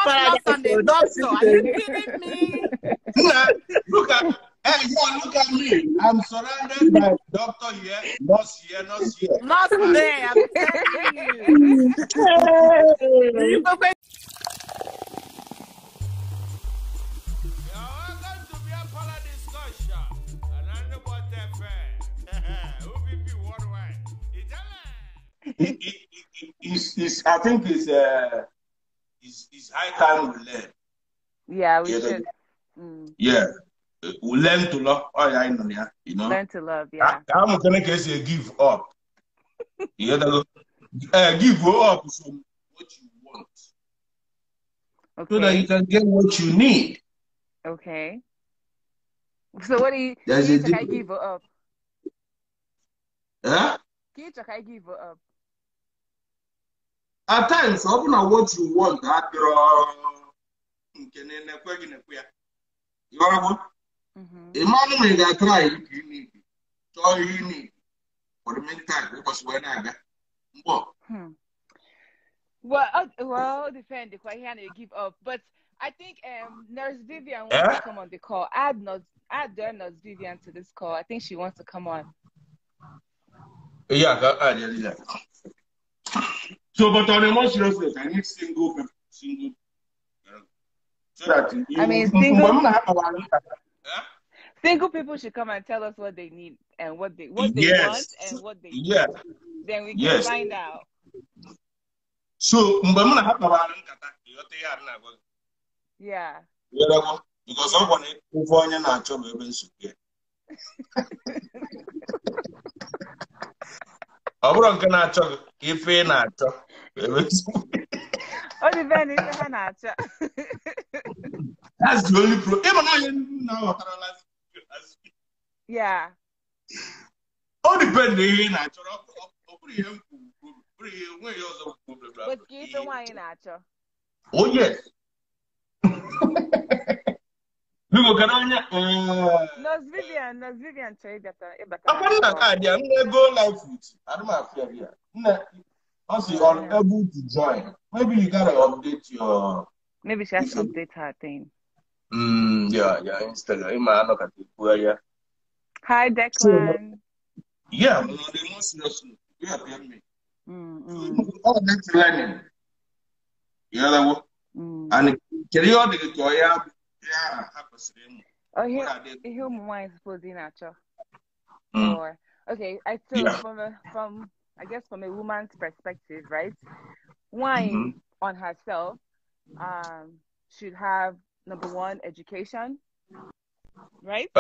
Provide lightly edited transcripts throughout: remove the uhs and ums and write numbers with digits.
not on the doctor. Are you kidding me? Look at me. I'm surrounded by doctor here, nurse here, nurse here. Not there, I'm telling you. Hey. I think it's high time we learn. Yeah, we should. Yeah, we learn to love. Oh yeah, you know. Learn to love. Yeah. I'm gonna say give up. You know, give up from what you want, so that you can get what you need. Okay. So what do you? I give up. Huh? I give up. At times, open up what you want. You know what? Imagine that try you need. So you need for the meantime because when I get Well, depend if I hand give up. But I think Nurse Vivian wants to come on the call. Add Nurse Vivian to this call. I think she wants to come on. Yeah, so, but on a more serious note, I need single. So that single people should come and tell us what they need and what they want and what they need. Then we can find out. So, yeah. Because someone who find a natural baby. I'm not gonna talk if you're not. Oh, the van is a nature. That's the only problem. Yeah. All depends on natural. But give the wine natural. Oh, yes. Look, Nurse Vivian trade better. I'm gonna go live food. I don't have fear here. Also, you're unable to join. Maybe you gotta update your. Maybe she has to update her thing. Yeah, Instagram. Hi, Declan. Yeah, the most seriously. You have heard me. All that's learning. Yeah, and periodically, yeah. Oh, here wine supposed in actual. Or okay, I feel from I guess from a woman's perspective, right? Wine on herself should have number one education, right?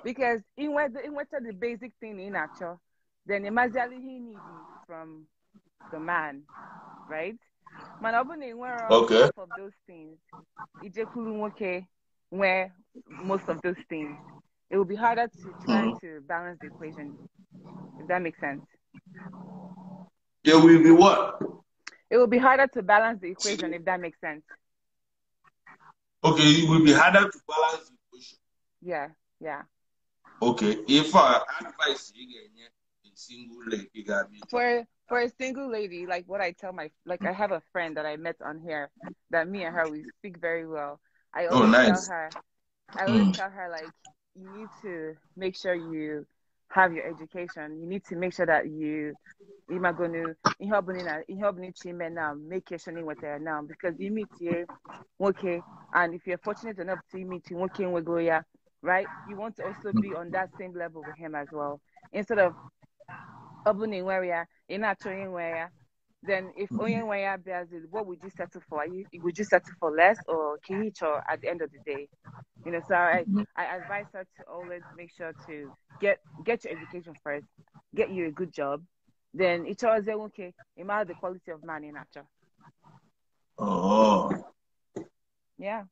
Because in what the basic thing in actual, then immediately he needs from the man, right? Man, half of those things. Where most of those things, it will be harder to try to balance the equation, if that makes sense. It will be what? It will be harder to balance the equation, if that makes sense. Okay, it will be harder to balance the equation. Yeah. Okay, if I advise you a single lady, for a single lady, like what I tell I have a friend that I met on here that me and her we speak very well. I always tell her like you need to make sure you have your education. You need to make sure that you're going to make your shiny with her now because you meet here, okay, and if you're fortunate enough to meet him, okay, we go yeah, right? You want to also be on that same level with him as well. Instead of opening where we are, you're not showing where. Then if what would you settle for? Would you settle for less or kihicho at the end of the day? You know, so I advise her to always make sure to get your education first, get you a good job. Then it's always okay, imagine the quality of man in nature. Oh. Yeah.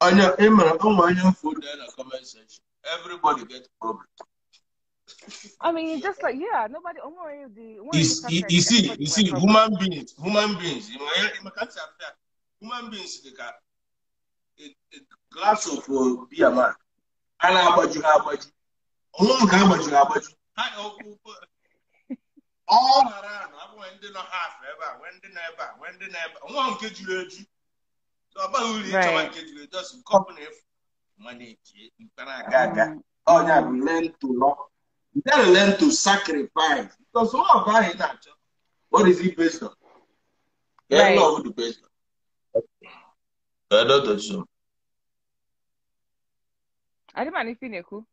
On your email, food in the comment section. Everybody gets problems. I mean, just like nobody. You see, human beings. Human beings, like a glass of beer, man. And how about you? all around. I went in a half ever, went in ever. One get you. So about you just company money. You cannot gaga. Oh, yeah, learn to love. You gotta learn to sacrifice. Because some of our that. What is it based on? Yeah, love the based on. I don't know so. I don't mind if you know.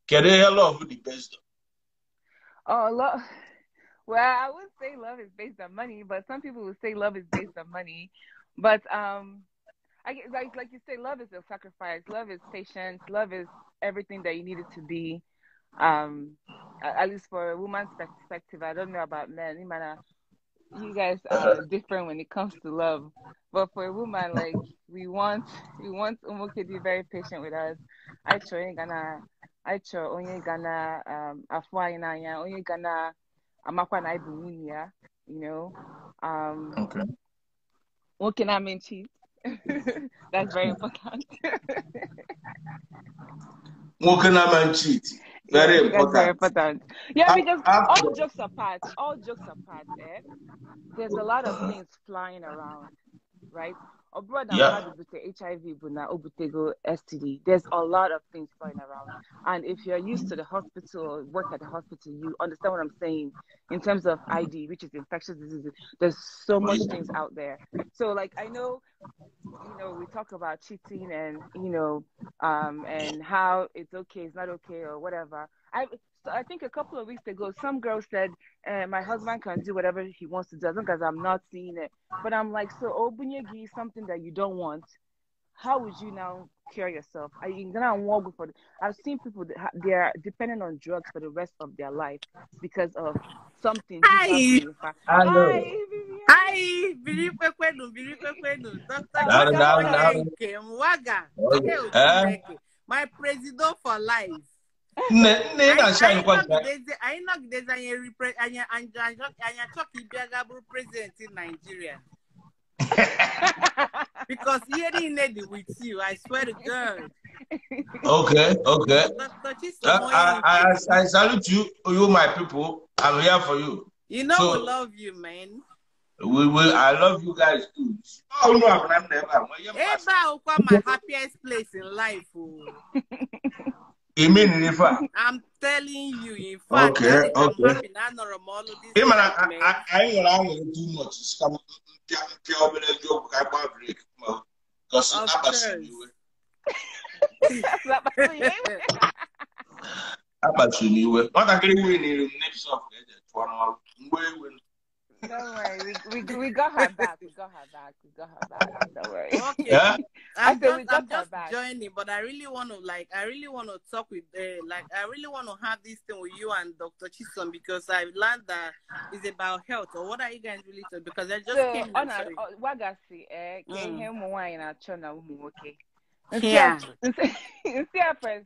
Can they love the based on? Oh, love. Well, I would say love is based on money, but some people would say love is based on money. But I guess like you say, love is a sacrifice. Love is patience. Love is everything that you need it to be. At least for a woman's perspective, I don't know about men. You guys are different when it comes to love. But for a woman, like we want Umoke to be very patient with us. I onye gana afwa inanya, onye gana amakwa na ibu nwunye, you know. Okay. What can I mean cheat? That's very important. What can I mean cheat? Very important. That's very important. Yeah, because all jokes apart, there's a lot of things flying around, right? Or brother, HIV, STD. There's a lot of things flying around, and if you're used to the hospital or work at the hospital, you understand what I'm saying in terms of ID, which is infectious diseases. There's so much things out there. So, like, I know, we talk about cheating and and how it's okay, it's not okay, or whatever. I think a couple of weeks ago, some girl said, my husband can do whatever he wants to do as long as I'm not seeing it. But I'm like, so Obunyegi is something that you don't want. How would you now cure yourself? Are you gonna walk before? I've seen people that they are dependent on drugs for the rest of their life because of something. Hi. Hi, Biripekwenu. Dr. Mwaga. My president for life. I know president in Nigeria. Because here in lady with you, I swear to God. Okay. I salute you my people. I'm here for you. You know we love you, man. I love you guys too. Oh no, I'm never. My happiest place in life. You mean in fact? I'm telling you, in fact. Okay. I'm happy now. I ain't too much. Don't worry, we got her back. Don't worry. Okay. Yeah? I'm just joining, but I really want to talk with I really want to have this thing with you and Dr. Chisom, because I've learned that it's about health. Or what are you guys really talking? Because I just came. Wagasi, okay. Yeah.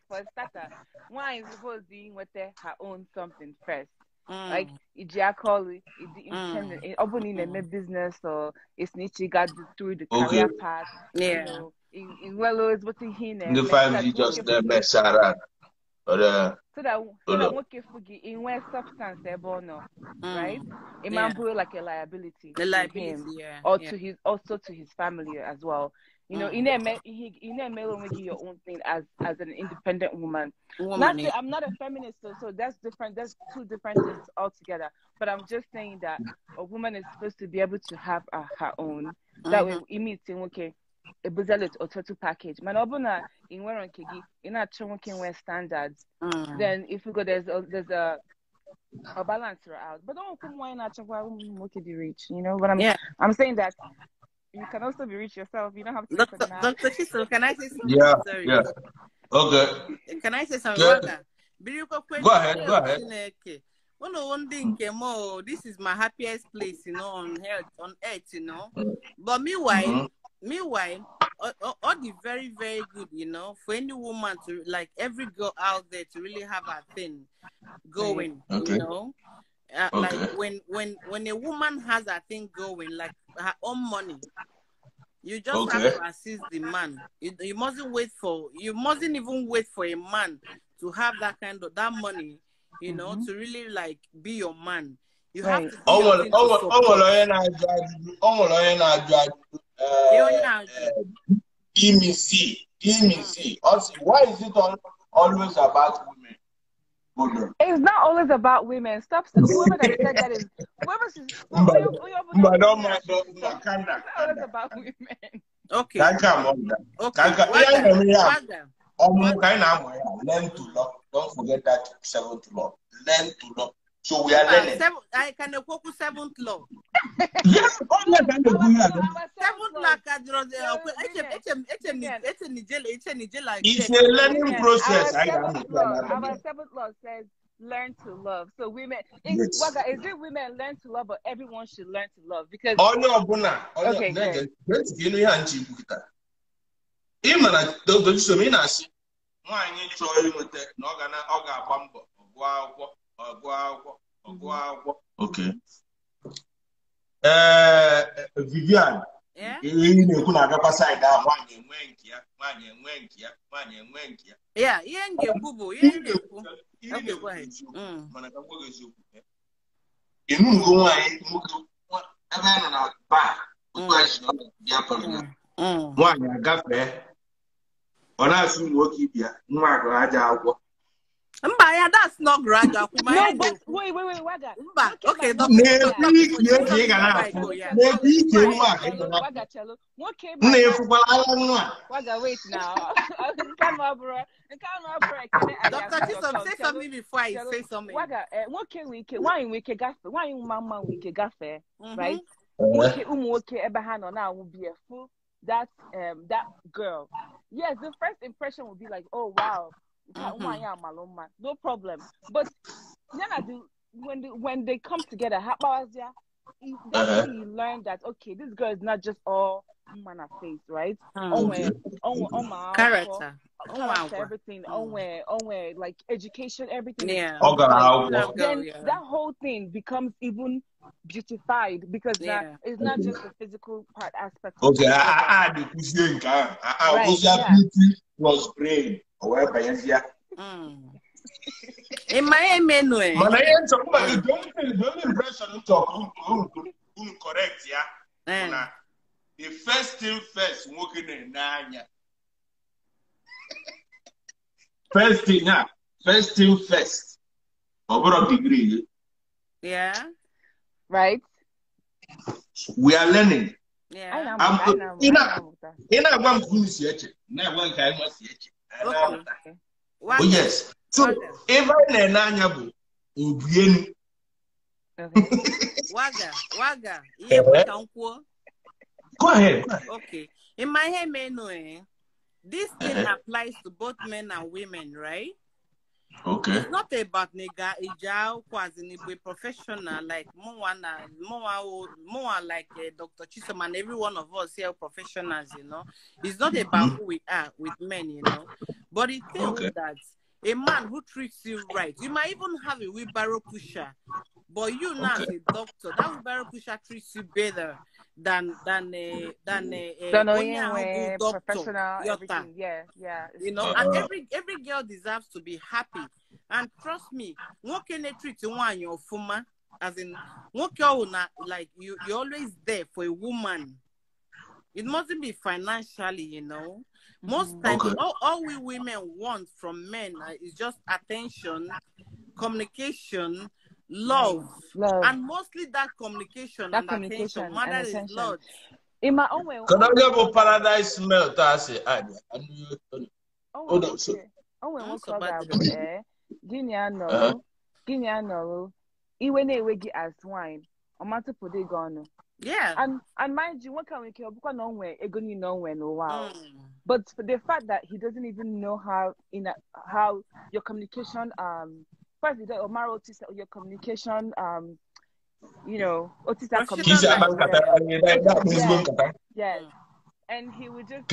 For starter, wine is supposed to be with her own something first. Like intended opening a business, or it's niche got through the career path. Yeah. In it's what he the 5G just mess around. But so that in where substance they're born, right? It might be like a liability to him, or to his family as well. In a male will give your own thing as an independent woman. I'm not a feminist, so that's different. That's two different things altogether. But I'm just saying that a woman is supposed to be able to have her own. That way, okay. A buzelet or total package. Man, obuna in where on kegi in a chunking wear standards. Then if we go, there's a balance throughout. But don't come why not be rich. You know what I'm saying that you can also be rich yourself. You don't have to. Dr. Chisom, can I say something? Yeah. Sorry. Yeah. Okay. Can I say something? Go ahead. One thing came this is my happiest place, on earth, But meanwhile, all the very, very good, for any woman to, like every girl out there, to really have a thing going, like when a woman has a thing going, like her own money, you just have to assist the man. You mustn't even wait for a man to have that money, to really like be your man. You have to do your thing to support. Why is it always about women? It's not always about women. Stop. Whoever that said that is whoever is. It's not always about women. Okay. Learn to love. Don't forget that 7th law. Learn to love. So we are learning. I can focus 7th law. Yes, 7th law. It's a learning process. Our 7th law says learn to love. So women, is it women learn to love, or everyone should learn to love? Because okay, good. Okay. Vivian. Yeah. Yeah, okay, go ahead. That's not gradual. No, but wait, Waga. Okay, Waga, wait now. Dr. Chisom, say something before I say something. Waga, why mama gafe, right? Ebahano now will be a fool. That girl. Yes, the first impression will be like, oh wow. No problem. But when they come together, that's when you learn that okay, this girl is not just all manner face, right? Character, everything, like education, everything. Yeah. Then that whole thing becomes even beautified because it's not just the physical part aspect. Okay, beauty plus brain. In my menu, the only impression correct, yeah. The first thing first, working in Nanya. First thing first. Over degree. Yeah. Right. We are learning. Yeah. Oh yes. So even Nanya Ubieni. Waga. Go ahead. Okay. In my head, this thing applies to both men and women, right? Okay. It's not about nigga quasi professional like more like Dr. Chisom and every one of us here professionals, you know. It's not about who we are with men, you know. But it tells that a man who treats you right, you might even have a wheelbarrow pusher, but you now as a doctor, that wheelbarrow pusher treats you better than a professional everything. Yeah. You know, and every girl deserves to be happy. And trust me, what can they treat you when you're fuma? As in, what girl like you're always there for a woman. It mustn't be financially, you know. Most times, all we women want from men is just attention, communication, love. And mostly that communication and attention. Mother is Lord. In my own way. Can I go paradise smell? Guinea even a wiggy as wine. Or multiple day gone. Yeah. And mind you, what can we care? Because no way, egoni no way, no wow. But for the fact that he doesn't even know how your communication first the Omar Otis your communication you know Otis yes. And he would just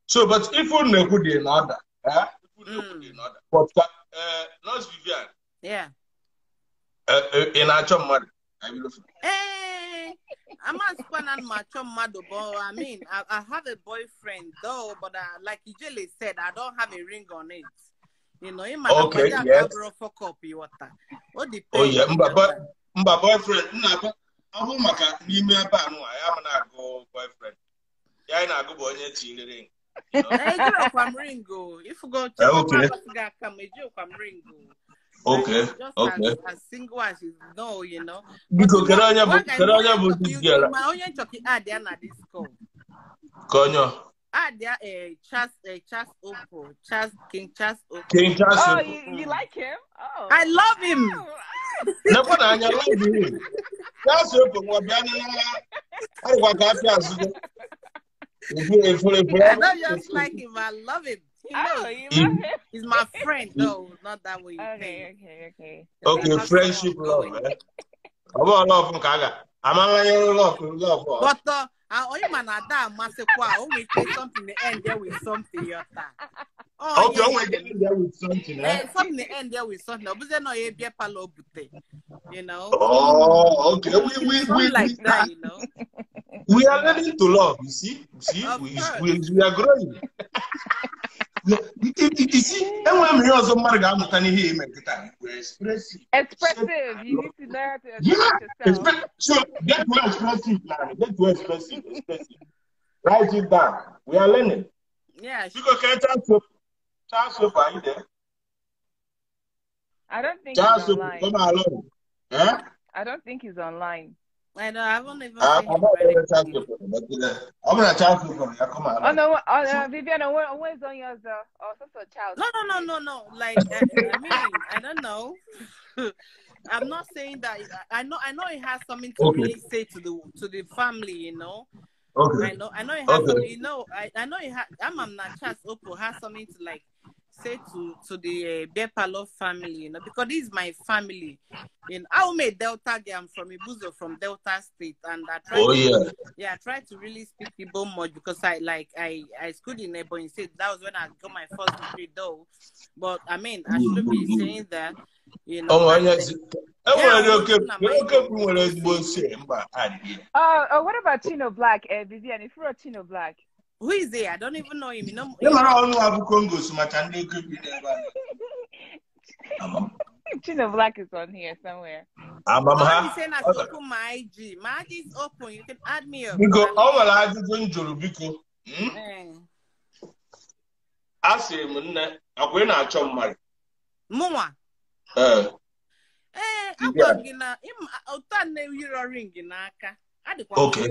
so but if you know good in order, but Nurse Vivian. Yeah. In our chum Hey, I'm not spending my chum mad, I mean, I have a boyfriend though, but like Ijele said, I don't have a ring on it. You know, in my fuck up you water. What depends? Oh yeah, mba boyfriend. I'm maka n'ime ebe a no I am na go boyfriend. Ya na go boy nye ring. I go from ringo. If you go to come ringo. Okay. Just as single as you know, you know. Because my own chocolate add there na this call. Konyo. There Charles Opo, King Charles Opo. King Charles. Oh, you like him? Oh, I love him. No, but I love him. Charles Opo, what I don't just like him. I love him. You love him? He's my friend, though. Not that way. Okay, friendship love. I want love from Kaga. I'm a love. But man, we say something the end there with something. Okay, there with something. Something the end there with something. But no, you know. Oh, okay. We like that, you know. We are learning to love. You see, we are growing. You see, and when we also marry, I'm not here. Expressive. You need to learn to express yourself. So get more expressive, man. Get more expressive. Write it down. We are learning. Yeah. Because Charles, are you there? I don't think he's online. Come along. Huh? I don't think he's online. I know. I haven't even I'm going to Charles. Come on. Oh no, Vivian, where's on yours? Also Charles. No. Like I don't know. I'm not saying that. I know it has something to really say to the family, you know. Okay. I know it has something. You know, I know it has. I'm not Charles Opo has something to like say to the PALOUR family, you know, because this is my family. I'm a Delta girl. I'm from Ibuzo, from Delta State, and I try to really speak Igbo much because I schooled in Ebonyi State. That was when I got my first degree, though. But I mean, I shouldn't be saying that, you know. What about Chino Black, Vivian? If you're Chino Black. Who is there? I don't even know him. You know, Chino Black is on here somewhere. I'm saying I should open my IG. My IG is open. You can add me up. Because I say, I'm going to chop my Mama. I'm going to ring in Aka. Okay.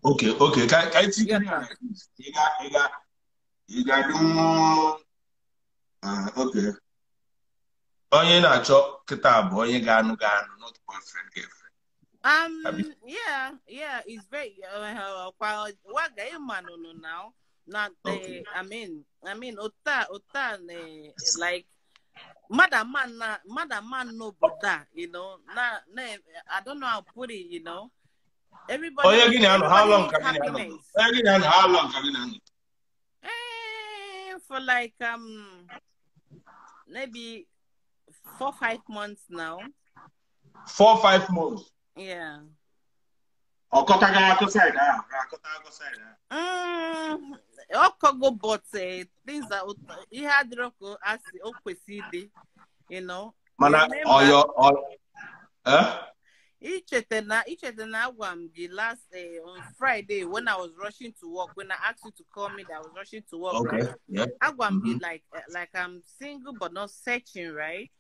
Can you see? You got okay. Onye na-achọ kitab onye ga-anụ not boyfriend girlfriend. Yeah, it's very what guy man now. Not I mean Ota like Madam man no Buddha, you know. I don't know how to put it, you know. Everybody how long can you for like maybe 4-5 months now. 4-5 months. Yeah. Go but things that he had roko as okwesidi, you know. Mana Each one the last on Friday when I was rushing to work, when I asked you to call me that I was rushing to work, okay, right? Yeah. I be like I'm single but not searching, right?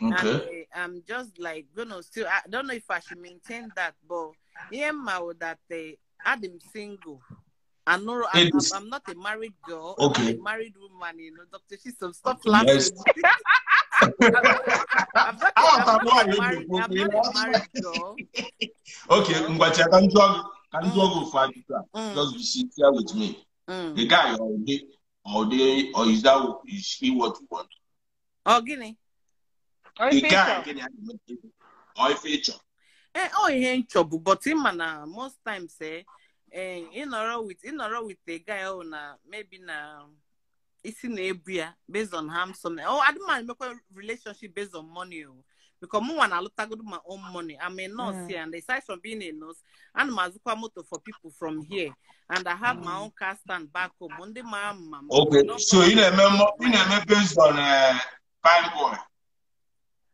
Okay. And I'm just like still I don't know if I should maintain that, but that I'm single. I'm not a married girl. Okay. I'm not a married woman, you know. Dr. She's some stuff laughing. Yes. I'm not a married girl. Okay, Ngwachi, can you go for just be sincere with me. The guy all day, or is he what you want? Oh, Guinea. The guy, or feature. He ain't trouble, but him most times in a row with the guy maybe now it's in Abria based on handsome. I don't mind make a relationship based on money. because I look at my own money. I'm a nurse here, and aside from being a nurse, and Mazuka motor for people from here, and I have my own car stand back home. Monday, mom. Okay, so you know, based on fine boy.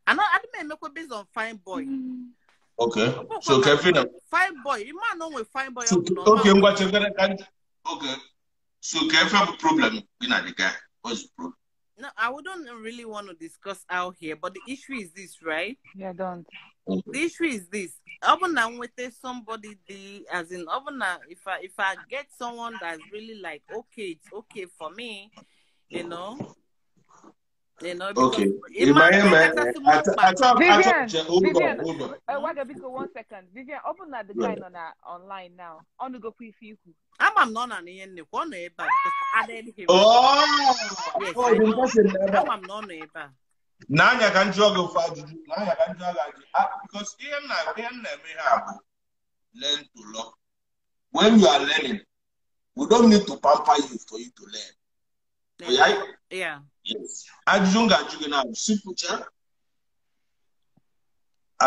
I know I didn't make based on fine boy. Okay, so Kevin, fine boy. You might know with fine boy. Okay, I'm going. Okay, so Kevin have a problem. You know the guy. What's the problem? No, I wouldn't really want to discuss out here, but the issue is this, right? Yeah, don't. The issue is this. Even now with somebody, as in, even if I get someone that's really like, okay, it's okay for me, you know. Okay. Vivian, hold on. 1 second. Vivian, open that the guy on online now. On the go quick for you. I'm not on the end. One because I added him. Oh, yes, I'm not neighbor. Now you can juggle for you. Now you can juggle because learn to love. When you are learning, we don't need to pamper you for you to learn. Yeah. Yeah. Yes. Are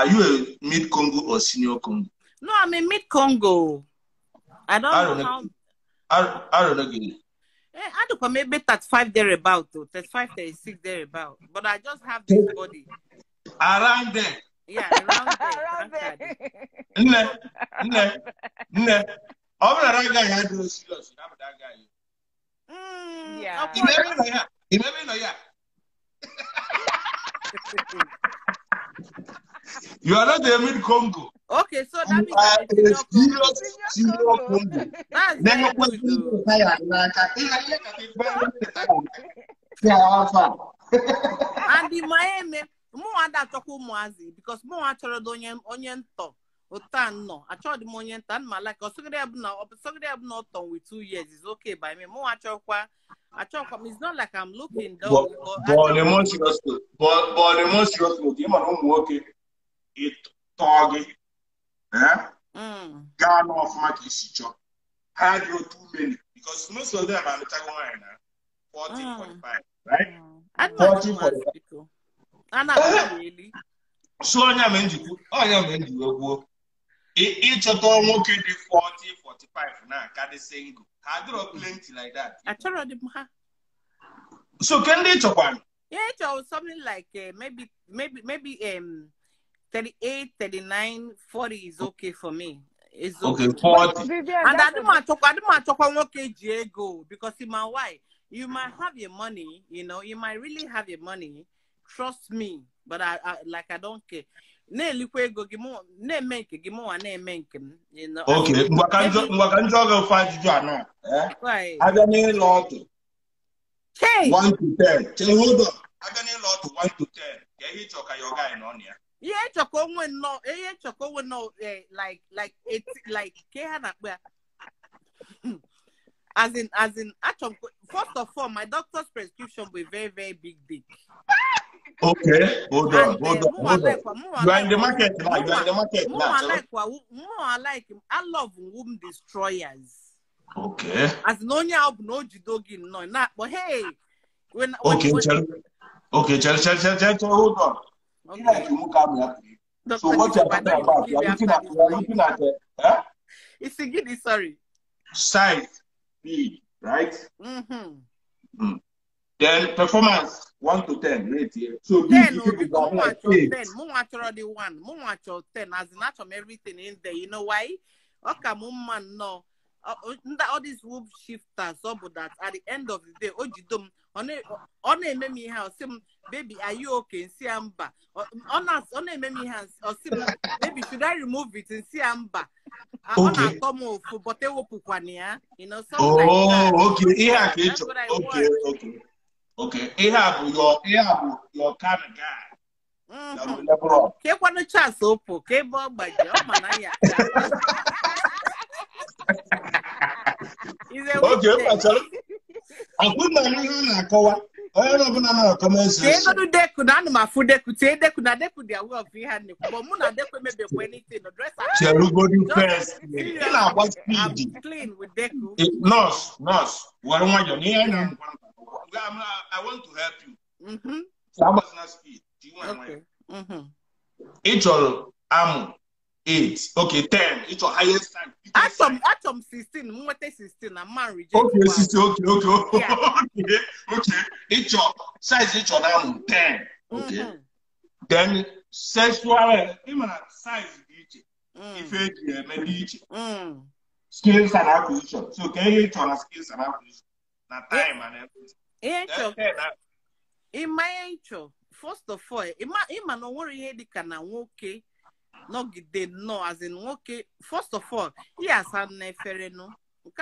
you a mid Congo or senior Congo? No, I'm a mid Congo. I don't know how. I don't know. I don't maybe 35 thereabout, 35, 36 thereabout. But I just have this body. Around there. Yeah, around there. No. That guy had no serious. That guy. Yeah. You never know, yeah. You are not the mid Congo. Okay, so that means senior Congo. That's very good. And in Miami, more that talk because more actually onion talk. No, I tried the money and my like or so they have not done with 2 years is okay by me. More actually it's not like I'm looking though. But the most serious okay. It target. Ghana of market teacher. Had you too many because most of them are the Tagoman 40, 45, right? 40, 45. And I really. So I am each of them okay the 40, 45 now. Can they single? I do plenty like that. I told them. So can they chop one? Yeah, it's something like maybe 38, 39, 40 is okay for me. It's okay. 40. And I don't talk 1 kg ago because in my wife, you might have your money, you might really have your money. Trust me, but I don't care. Okay. Right. I don't need lot. 1 to 10. Hold on. I don't need lot 1 to 10. Can you talk your guy on here? Yeah, choco no, like it's like as in actually, first of all, my doctor's prescription was very, very big. Okay, hold on. You are in the market now. I love womb destroyers. Okay. As no doggy no, not but hey, hold on. Okay. So what you're talking about? You're looking at it's a good sorry. Size, speed, right? Then performance 1 to 10, rate here. So 10, more actual 10, more actually 1, more actual 10, as in actual everything in there. You know why? Okay, man, no. All these whoop shifters, so that at the end of the day, on me house, baby, are you okay? See amba. On me house, or maybe should I remove it and see amba? Okay. You know, something like that. Okay. Yeah, that's what I want. Okay. Ahab, your kind of guy. Okay, what a chance, okay, Bob, but okay, I put my name on a cover. I don't know comments. They don't do could animal food, they could say they could not deck with their work. We had Muna deck with maybe anything, the dress. I'm clean with Deku. Nurse. What want your name? I want to help you. So I must not speak. Do you want Each all 8. Okay, 10. Each all highest time. Atom 16. What is 16? I'm man reject. Okay, 16. Okay. Yeah. Okay. Each all size each all 10. Okay. Then sexual size each. If it maybe each. Skills and acquisition. So can you turn skills and acquisition? Now time and everything. In my intro, first of all, Ima no worry here the can okay. No gide no as in okay. First of all, he has had nefereno.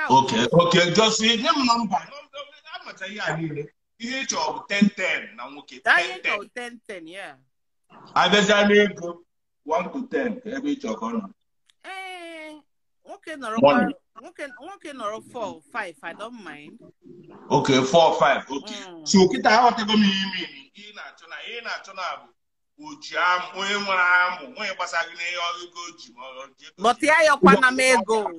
Okay, just see them number. How much are you? He job 10-10 now okay. 10-10, yeah. I bet go 1 to 10 every job on. Okay, no 4 or 5. I don't mind. Okay, 4 or 5. Okay. So kita how whatever me in na ujam onye nwere amụ onye gbasara na ihe ọgụgụ ji but ya yọkwa na mego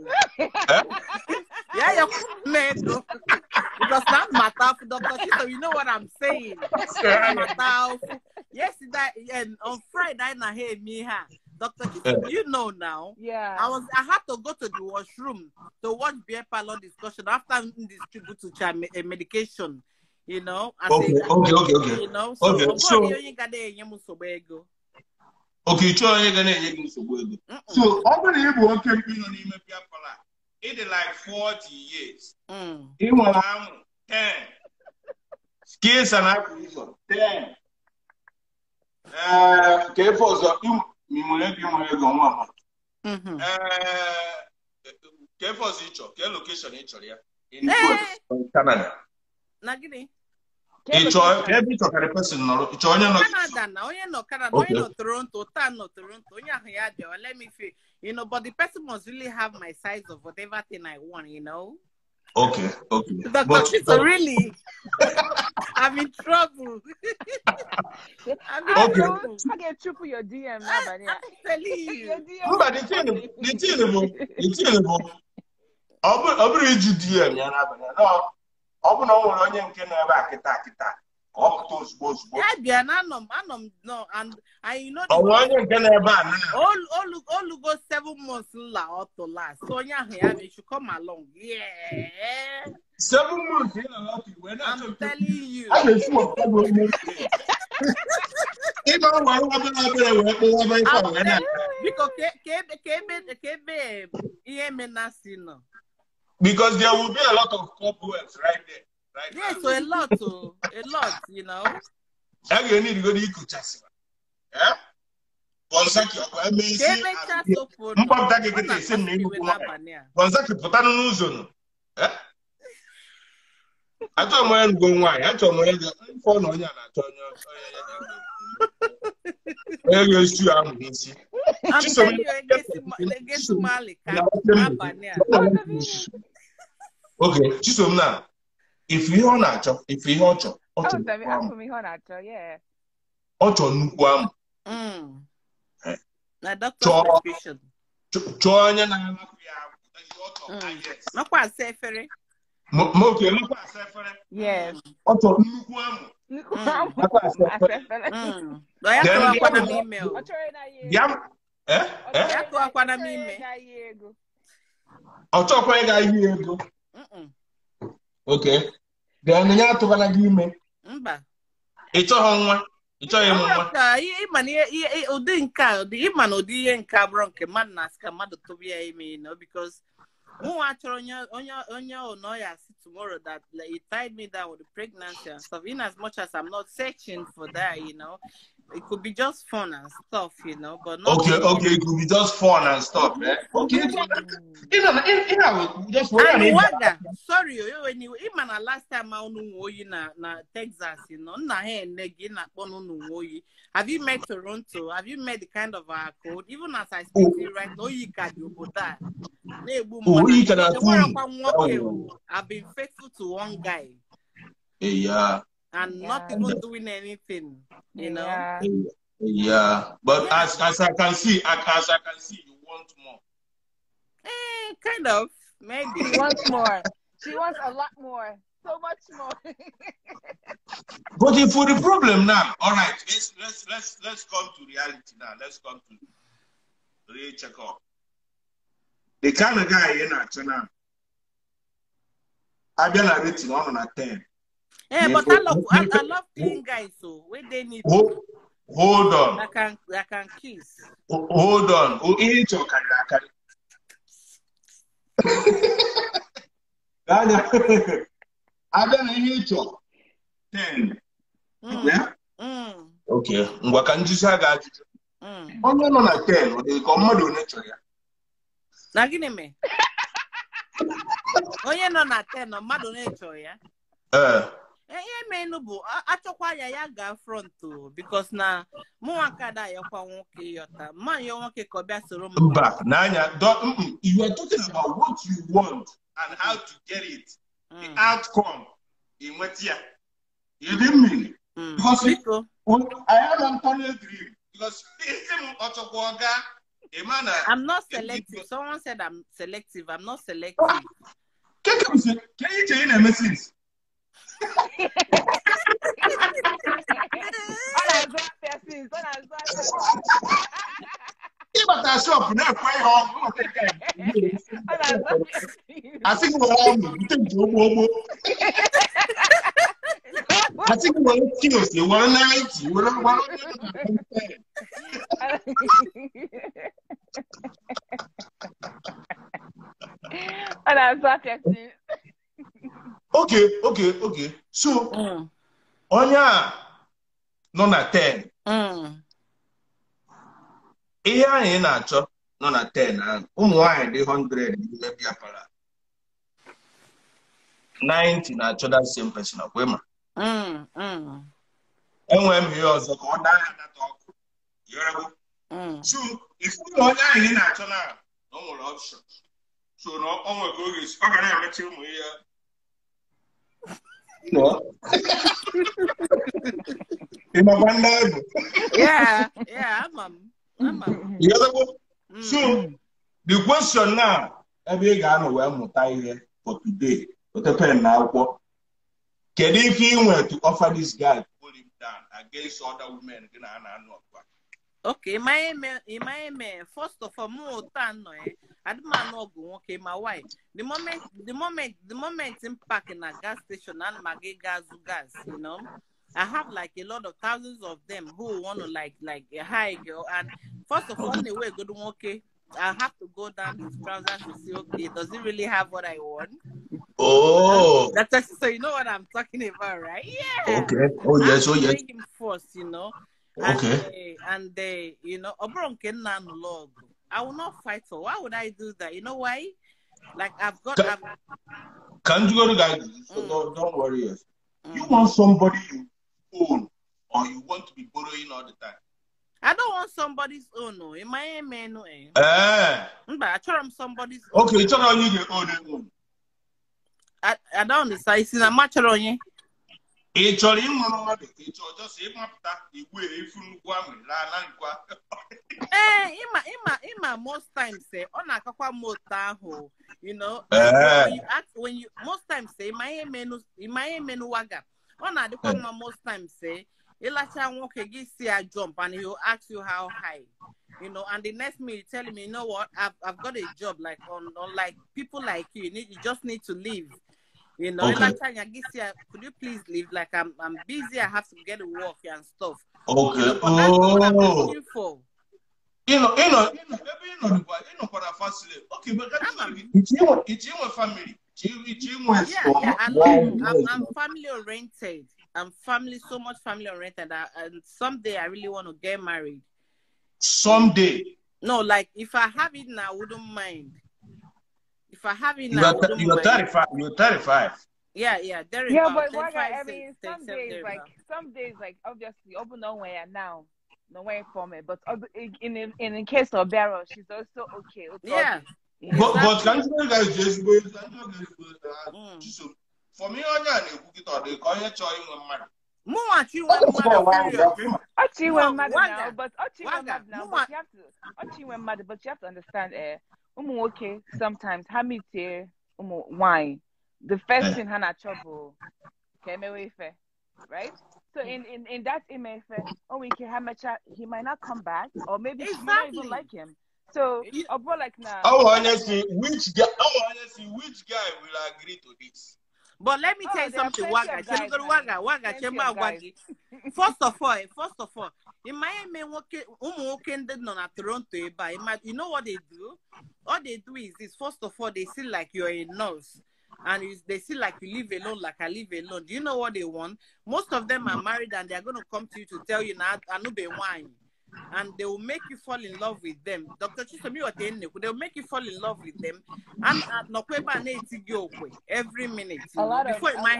ya yọkwa mego because that matter for Dr. Chiso, you know what I'm saying. Yesterday and on Friday I heard me here. Dr. Chiso, you know now. Yeah. I had to go to the washroom to watch beer parlor discussion after distribute to medication. You know, okay. You know, so okay. So you got there, you must obey go. Okay, so you're gonna use the word. So over the year, one can be on him. It is like 40 years. In 10 skills and acquisition 10. Okay, for the you go okay, for the location in Canada. Nagini. It's all every person. No, it's all Canada now. No Canada. No Toronto. Toronto. Let me feel. You know, but the person must really have my size of whatever thing I want. You know. Okay. But so really, I'm in trouble. I get triple your DM now, but yeah. I'm telling you. But the thing, DM, no. Open all onye nke na ebe akita ọpụta ozugbo ya bịa na no and you know onye nke na ebe a all go 7 months la auto last so onye ahụ ya be should come along 7 months in a lot I'm telling you I dey sure because there will be a lot of cobwebs right there. Right yeah, now. So a lot, you know. You need to go to Ikuchasi. Yeah? Gonzaki, I told my go why. I told my phone on okay, Chisom now. If you want to, yeah. Na doctor's prescription. No kwa sefere. Yes. Okay. Then you have to go to ime. It's a home. It's a home. Because tomorrow that it tied me down with the pregnancy and stuff. In as much as I'm not searching for that, you know, it could be just fun and stuff, you know. But not okay, it could be just fun and stuff, eh? Okay, just sorry, when you even last time I na Texas, you know, have you met Toronto? Have you met the kind of code? Even as I speak to you right now, you can do that. I've been faithful to one guy. Yeah. And not even doing anything, you know. Yeah. But as I can see, you want more. Kind of. Maybe. She wants more. She wants a lot more. So much more. But if for the problem now, all right, let's come to reality now. Let's come to real check up. The kind of guy you're not now. I've been a rating 1 on 10. Yeah, but I love clean guys, so where they need to. Hold on. I can kiss. Hold on. I've been a 10. Yeah? Okay. What can you say? Onye nọ na 10 ọ dị ka mmadụ onye chọrọ ya. Na gịnị me? Onye nọ na 10 mmadụ onye chọrọ ya. Ihe menu bụ achọkwa ya ga front because na mụ nwaka da ya kwa nwoke yọta. Ma yo nwoke ka ọbịa soro m. Mba, n'anya, you are talking about what you want and how to get it. The outcome in what ya. You didn't mean. Because I have an internal dream. Because I'm not selective. Someone said I'm selective. I'm not selective. Can you change a message? But I shop now quite hard. I think we're I think we're kilos. You want 90. You want Okay. So, Onya, no na 10. Ihe anyị na-achọ nọ na 10 ahụ. Ụmụ nwaanyị dị 100 n'ime bịa pala. 90 na-achọ that same person akwa ma. Enwe m ihe ọzọ ka ọ daa ya data ọkụ. So, if onye ahụ ị na-achọ na o nwere option. So, na ọ nwere ka oge ọ ga na-emechi ụmụ ihe. No. Yeah, So, the question now, every guy know for today, but depend now. Can if you were to offer this guy to pull him down against other women? Okay, my first of all, more than I don't know okay, my wife. The moment in parking a gas station and my gas, you know, I have like a lot of thousands of them who want to like a high girl. And first of all, the way good okay, I have to go down his trousers to see okay, does he really have what I want? Oh, that's so you know what I'm talking about, right? Yeah. Okay. Oh yes. Oh yes. Him first, you know. Okay. And they, you know, I will not fight for. Why would I do that? You know why? Like Can you go to guys? So don't worry. You want somebody you own, or you want to be borrowing all the time? I don't want somebody's own. No, in my man, no. But I try somebody's own. Okay, tell on you your own. I don't understand. It's a match on you. It's all in one. It's all just a map that you will if you want me. Ima most times say on a kakwa motaho, you know. When you most times say my menu waga. On a the most times say Elacha won't see a jump and he'll ask you how high. You know, and the next minute you tell me, you know what, I've got a job like on like people like you. You just need to leave. You know, okay. Could you please leave? Like I'm busy, I have to get to work and stuff. Okay. You know, but that's what I'm looking for. You know, for a first slave. Okay, but it's your family. Yeah, I'm family oriented. I'm so much family oriented. And someday I really want to get married. Someday? No, like if I have it now, I wouldn't mind. If I have it now, you're 35. You're 35. Yeah. There is but I mean, some days, like obviously, open nowhere now, nowhere for me. But in the case of Barrow, she's also okay. Yeah. But can you guys just go? For me, they call you money. But you have to understand, okay, sometimes why the first thing Hannah trouble came away fair, right? So in that image, oh, we can have he might not come back, or maybe she might not even like him. So, bro, like now. Honestly, which guy will agree to this? But let me tell you something, Waga. First of all, in Miami, Toronto, you know what they do? All they do is this. First of all, they see like you're a nurse. And they see like you live alone, like I live alone. Do you know what they want? Most of them are married and they're going to come to you to tell you, now, I know they wine. And they will make you fall in love with them. Dr. Chisomi, they will make you fall in love with them. And every minute. It's unfortunately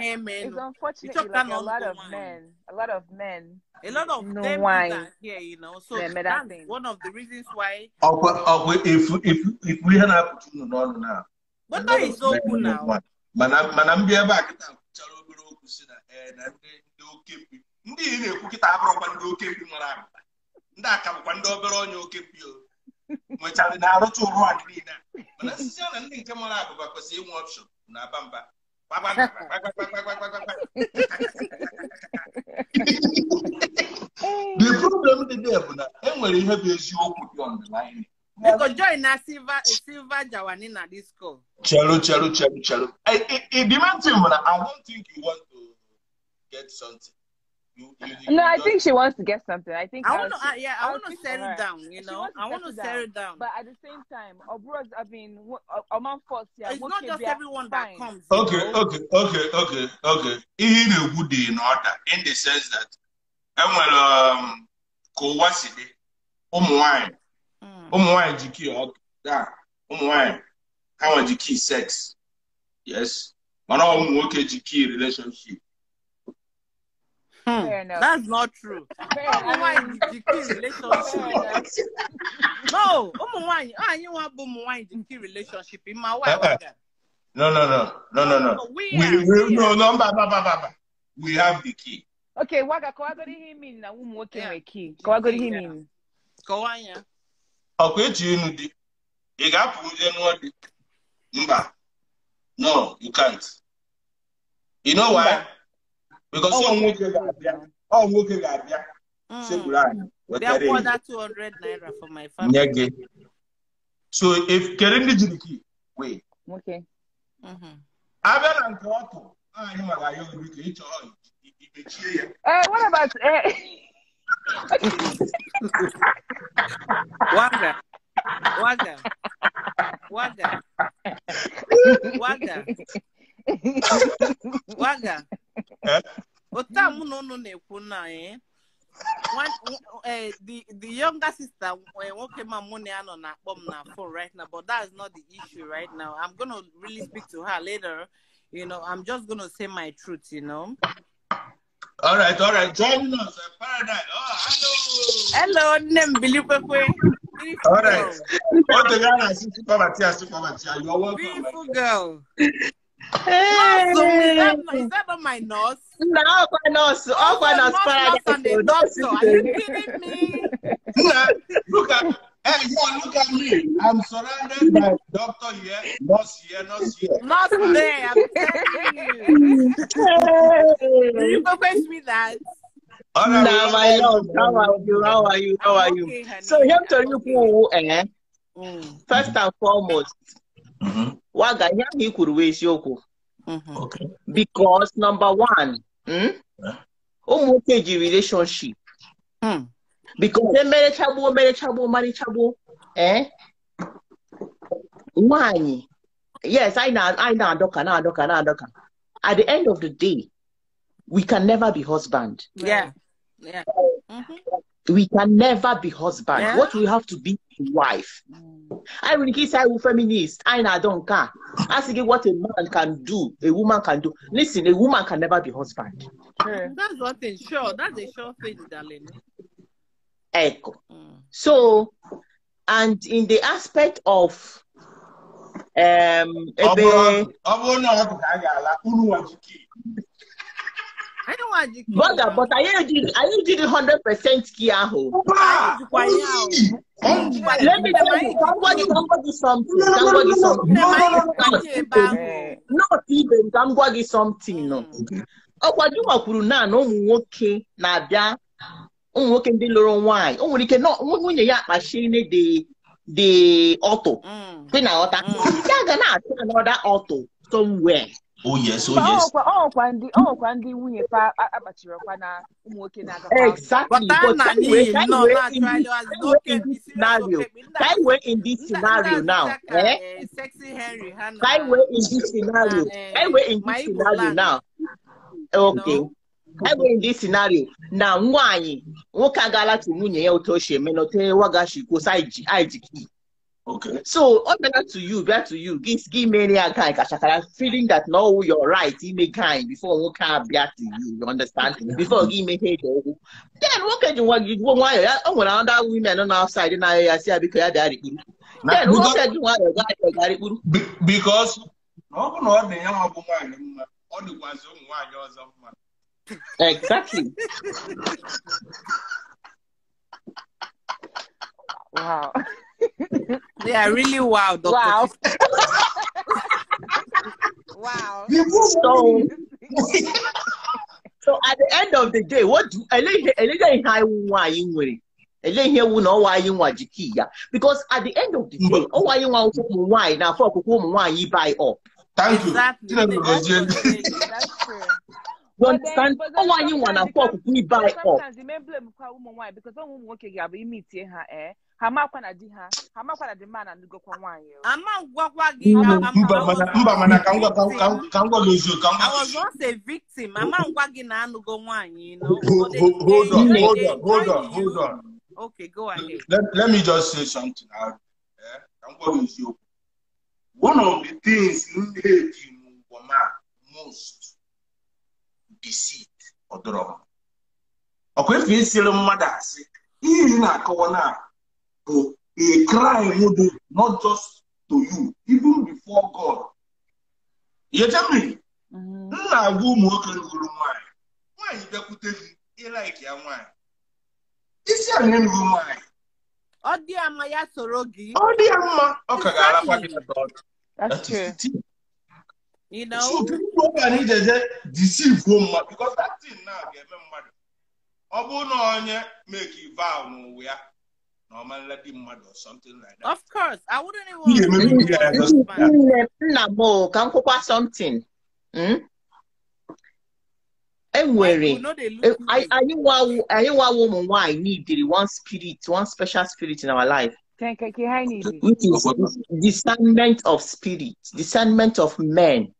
like a lot of men. A lot of them do that here, you know. So that's one of the reasons why. If we had a now. But that is open now. Manam be back at Chalobro Kusina and do keep you. Indeed, you cook it up and do keep you. That come one double on your keep you. Which are now to run dinner. But let's see, I think come on up because you want to. Nabamba. The problem with the devil, and when you have your show put you on the line. Because join a silver Jawanina disco. Chalo. It demands him, but I don't think you want to get something. No, I think she wants to get something. I think I want to settle down, you know. I want to settle down. But at the same time, it's not just everyone that comes. Okay. In a good day in order, in the sense that I'm Kowaside, wine, GK, wine, how much GK sex? Yes, man, all GK relationship. That's not true. Relationship. No, you want wine GK relationship in my wife. No. We have the key. Okay, what do he mean? Now, working key. What do he mean? Go on, yeah. Okay, you no, you can't. You know why? Because some working they are more than 200 naira for my family. So if Karen the key, wait. Okay. Abel and Koto, what about Waga. Otamu no nekuna the younger sister okay my money on that bomb now for right now, but that is not the issue right now. I'm gonna really speak to her later. You know, I'm just gonna say my truth, you know. All right. Join us, Paradise. Oh, hello, Nembilipekwe. All right. What the guy is super Matia. You're welcome. Beautiful girl. Hey. Is that not my nose? No, my nose. Oh, my nose. Paradise. Are you kidding me? Look at me. I'm surrounded by doctor here, nurse here. Not there, I'm telling you. You confess me that. Nah, my love. How are you? Okay, so here to you, first and foremost, Waga, he could waste Yoko. Okay. Because number one, relationship. Because they marry chabo, why? Yes, I know, doka. At the end of the day, we can never be husband. Yeah. We can never be husband. Yeah. What we have to be wife. I really say I'm feminist. I don't care. I say what a man can do, a woman can do. Listen, a woman can never be husband. That's one thing. Sure, that's a sure thing, darling. Echo. So, and in the aspect of I don't want to but I did 100% Kiaho. Let me tell you, somebody something. Not even somebody something. No. ọkwa jụwa kwuru na ụmụ nwoke na-abịa ụmụ nwoke ndị lụrụ nwaanyị o nwere ike nwunye ya akpachine the auto dị na ọta ya ga na-achọ another auto somewhere. Oh yes, oh yes. ọkwa ndị nwunye fa akpachirọkwa na ụmụ nwoke na-aga. Exactly. But in this scenario now. Sexy Henry. Okay. In this scenario now, nwaanyị nwoke agala to nwunye ya otu ochie menote wagashi go side IGP. Okay. So, back to you. Give me any kind of feeling that no, you're right. He may kind before we can be to you. You understand? Before give me head. Then what can you want? You want why? I'm gonna other women on outside and I see because they're then what can you want? Because no, the young woman, all the ones who want yours of man. Exactly. Wow. They are really wow, Dr. Wow. Wow. So at the end of the day, what do because at the end of the day, why you want why now for why you buy up. Thank you. Exactly. That's true. You understand? Why you want to fuck we buy up? Sometimes the men blame why because someone working here be meet her hamakwa na di ha hamakwa na the man and go kwa nwanyi. I was once a victim. Hold on. Okay, go ahead. Let me just say something out there. One of the things you hate in woman most deceit or drama. Okay, if you see mother say, a crime would do not just to you, even before God. You tell me, why you like your wine? Is your name wine? Oh, dear, Maya Sorogi. Oh, dear, ma. Okay, that's true. You know, so people need to deceive woman because that thing now get money. Obo no make you vow no we are normal let him mad or something like that. Of course, I wouldn't even something. Anyway, I knew one woman why need one spirit, one special spirit in our life. Which is discernment of spirit, discernment of men,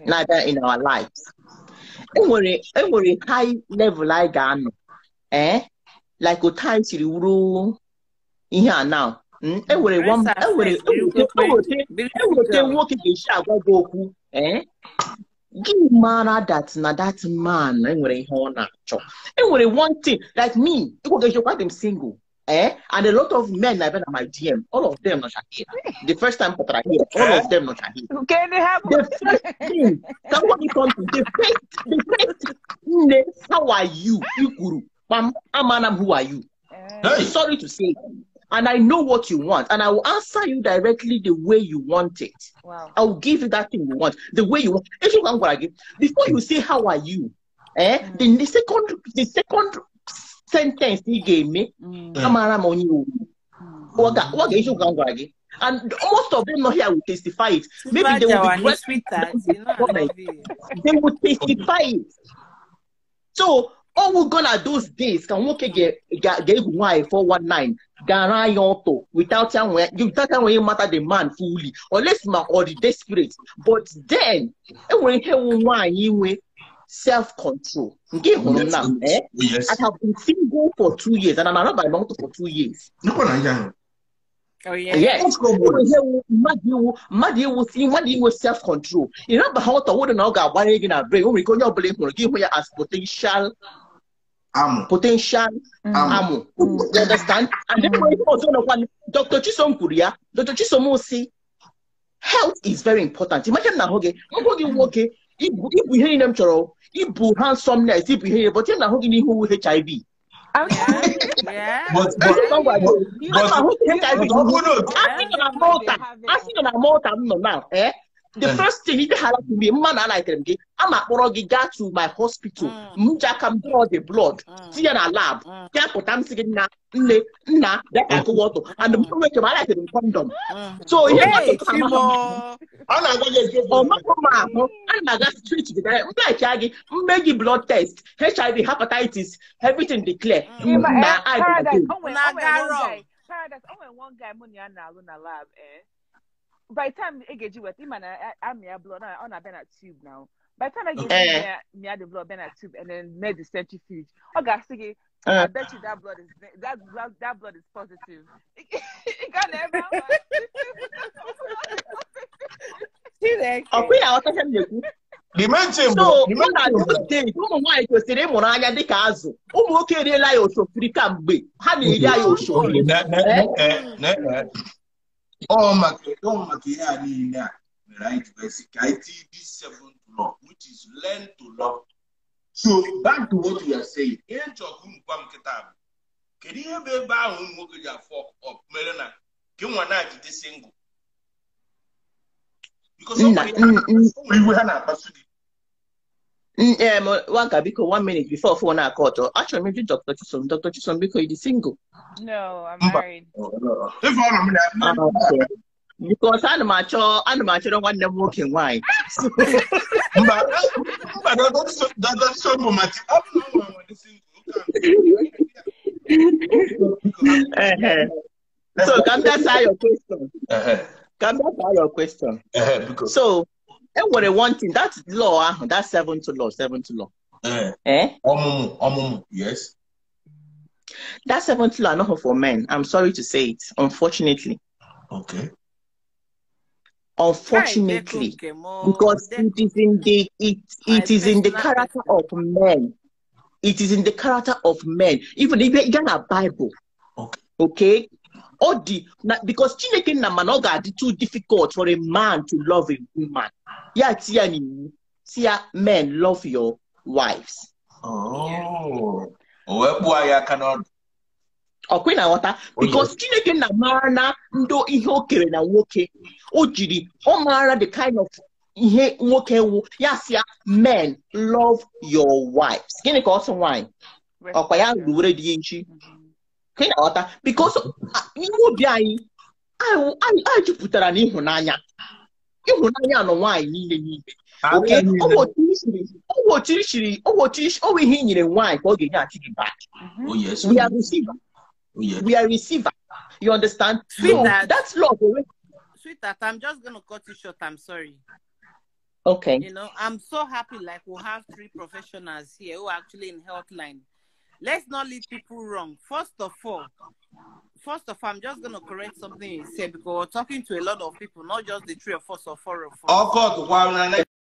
neither in our lives. Every high level I got, like a time to rule in here now. Every one, every walking the shop, go, give man that man, every honor. Every one thing, like me, you go get your quite something. And a lot of men I've been at my DM, all of them not Shakira. The first time that I hear, all of them not Shakira. Can they have the first thing somebody comes to the first how are you? Ikuru. Amanam, who are you? Sorry to say. And I know what you want, and I will answer you directly the way you want it. Wow. I will give you that thing you want, the way you want. If you can before you say how are you, then the second sentence he gave me, and most of them not here will testify it. Maybe they will they will testify it. So all we're gonna those days can work get 419 without telling you matter the man fully, unless man or the desperate. But then when you self-control. Yes. I have been single for 2 years, and I'm not by mouth for 2 years. Oh yeah. Yes. Madi was self-control. You know how to hold an organ by again a brain. We can believe give me as potential ammo. You understand? And then one Dr. Chisom Kuria, Dr. Chisom say health is very important. Imagine now, okay, if we hear them choro, if we handsomeness, if we hear, but you're not holding who HIV. Yeah. But I think on a motor now, The first thing if you have to be man I like them, I'm a got to my hospital. Munja can draw the blood. See in a lab. Can't put I'm saying na that water. And the moment you like it condom. So you have to come I'm not street today. Like Yagi, maybe blood test, HIV, hepatitis, everything declare. Paradise, one guy money and lab, by the time I get you with him and I'm your blood on a Bennett tube now. By the time I get me the blood Bennett tube and then made the centrifuge. Oh gosh, I bet you that blood is positive. It got never. Dimension. So, why to say Monaya de Caso? Okay, they lie also free camp be. How did you show him? Oh, my God, right? Basically, this 7th law, which is learn to love. So, back to what we are saying. Can you be bound for Melena? Can one night be single? Because we will have a because 1 minute before 4 o'clock. Actually, maybe Dr. Chisom, because he's single. No, I'm married. Because I'm mature, don't want them walking wine. That's so much. So, come that's your question. Come back to your question. So, and what I want in that law, that's 7th law. Yes. That 7th law not for men. I'm sorry to say it, unfortunately. Okay. Unfortunately, because it is in the character of men. It is in the character of men. Even if you got a Bible, okay. Because Chineke na manoga is too difficult for a man to love a woman. Yeah, men love your wives. Oh, why I cannot? Because Chineke na marana ndo ihe okere na woke. Ojiri omara the kind of ihe woke. Yes, men love your wives. Gini ka also wine. Okwaya ngure di inchi. Because you be I putara n'ihunanya. Ihunanya no why niile. Okay? We nyere wine ka oge nya ati back. Oh yes. We are receiver. Oh, yes. We are receiver. You understand? Sweetheart, so that's love. Sweetheart, I'm just gonna cut you short. I'm sorry. Okay. You know, I'm so happy like we'll have 3 professionals here who are actually in Healthline. Let's not lead people wrong. First of all, I'm just going to correct something you said because we're talking to a lot of people, not just the 3 of us or 4 of us.